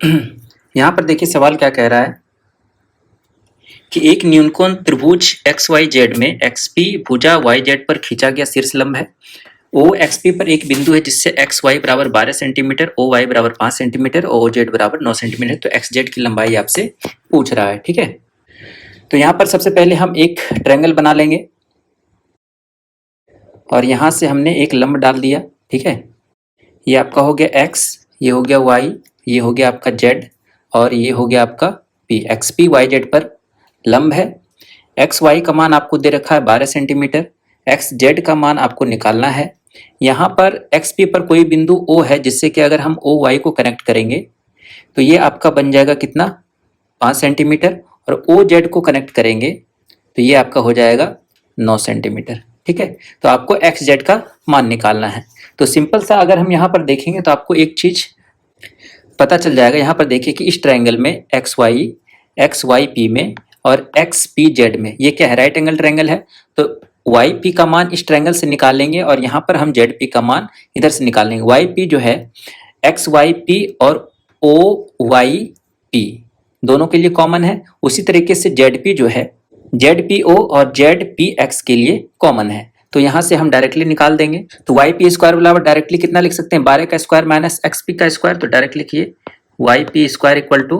यहाँ पर देखिए सवाल क्या कह रहा है कि एक न्यूनकोण त्रिभुज एक्स वाई जेड में एक्सपी भुजा वाई जेड पर खींचा गया शीर्ष लंब है। ओ एक्सपी पर एक बिंदु है जिससे एक्स वाई बराबर 12 सेंटीमीटर, ओ वाई बराबर 5 सेंटीमीटर और ओ जेड बराबर 9 सेंटीमीटर। तो एक्स जेड की लंबाई आपसे पूछ रहा है, ठीक है। तो यहाँ पर सबसे पहले हम एक ट्रायंगल बना लेंगे और यहाँ से हमने एक लंब डाल दिया, ठीक है। ये आपका हो गया एक्स, ये हो गया वाई, ये हो गया आपका जेड और ये हो गया आपका P. X P Y Z पर लंब है। एक्स वाई का मान आपको दे रखा है 12 सेंटीमीटर। एक्स जेड का मान आपको निकालना है। यहाँ पर एक्स पी पर कोई बिंदु ओ है जिससे कि अगर हम ओ वाई को कनेक्ट करेंगे तो ये आपका बन जाएगा कितना, 5 सेंटीमीटर। और ओ जेड को कनेक्ट करेंगे तो ये आपका हो जाएगा 9 सेंटीमीटर, ठीक है। तो आपको एक्स जेड का मान निकालना है। तो सिंपल सा अगर हम यहाँ पर देखेंगे तो आपको एक चीज पता चल जाएगा। यहाँ पर देखिए कि इस ट्रायंगल में एक्स वाई पी में और एक्स पी जेड में ये क्या है, राइट एंगल ट्रायंगल है। तो वाई पी का मान इस ट्रायंगल से निकालेंगे और यहाँ पर हम जेड पी का मान इधर से निकालेंगे। वाई पी जो है एक्स वाई पी और ओ वाई पी दोनों के लिए कॉमन है। उसी तरीके से जेड पी जो है जेड पी ओ और जेड पी एक्स के लिए कॉमन है। तो यहाँ से हम डायरेक्टली निकाल देंगे। तो वाई पी स्क्वायर बराबर डायरेक्टली कितना लिख सकते हैं, 12 का स्क्वायर माइनस एक्स पी का स्क्वायर। तो डायरेक्ट लिखिए Y P square equal to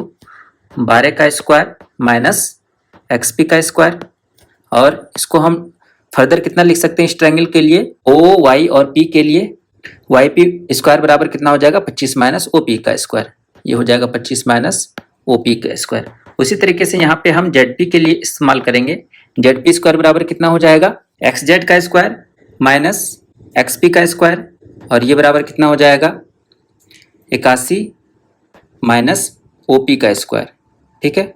12 का स्क्वायर माइनस एक्स पी का स्क्वायर। और इसको हम फर्दर कितना लिख सकते हैं इस ट्रायंगल के लिए, ओ वाई और पी के लिए वाई पी स्क्वायर बराबर कितना हो जाएगा, 25 माइनस ओ पी का स्क्वायर। ये हो जाएगा 25 माइनस ओ पी का स्क्वायर। उसी तरीके से यहाँ पे हम जेड पी के लिए इस्तेमाल करेंगे। जेड पी स्क्वायर बराबर कितना हो जाएगा, एक्स जेड का स्क्वायर माइनस एक्स पी का स्क्वायर और ये बराबर कितना हो जाएगा 81 माइनस ओ पी का स्क्वायर, ठीक है।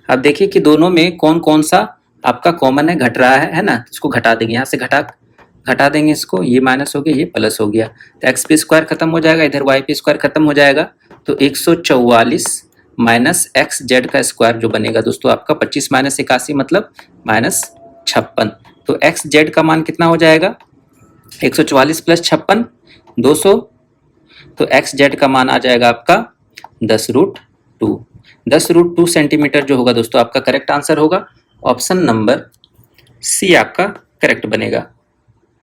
अब देखिए कि दोनों में कौन कौन सा आपका कॉमन है, घट रहा है ना। इसको घटा देंगे, यहाँ से घटा देंगे इसको, ये माइनस हो गया ये प्लस हो गया। तो एक्स पी स्क्वायर खत्म हो जाएगा, इधर वाई पी स्क्वायर खत्म हो जाएगा। तो 144 माइनस एक्स जेड का स्क्वायर जो बनेगा दोस्तों आपका 25 माइनस 81 मतलब माइनस 56। तो एक्स जेड का मान कितना हो जाएगा 144 प्लस 56 200। तो एक्स जेड का मान आ जाएगा आपका 10√2। 10√2 सेंटीमीटर जो होगा दोस्तों आपका करेक्ट आंसर होगा। ऑप्शन नंबर सी आपका करेक्ट बनेगा।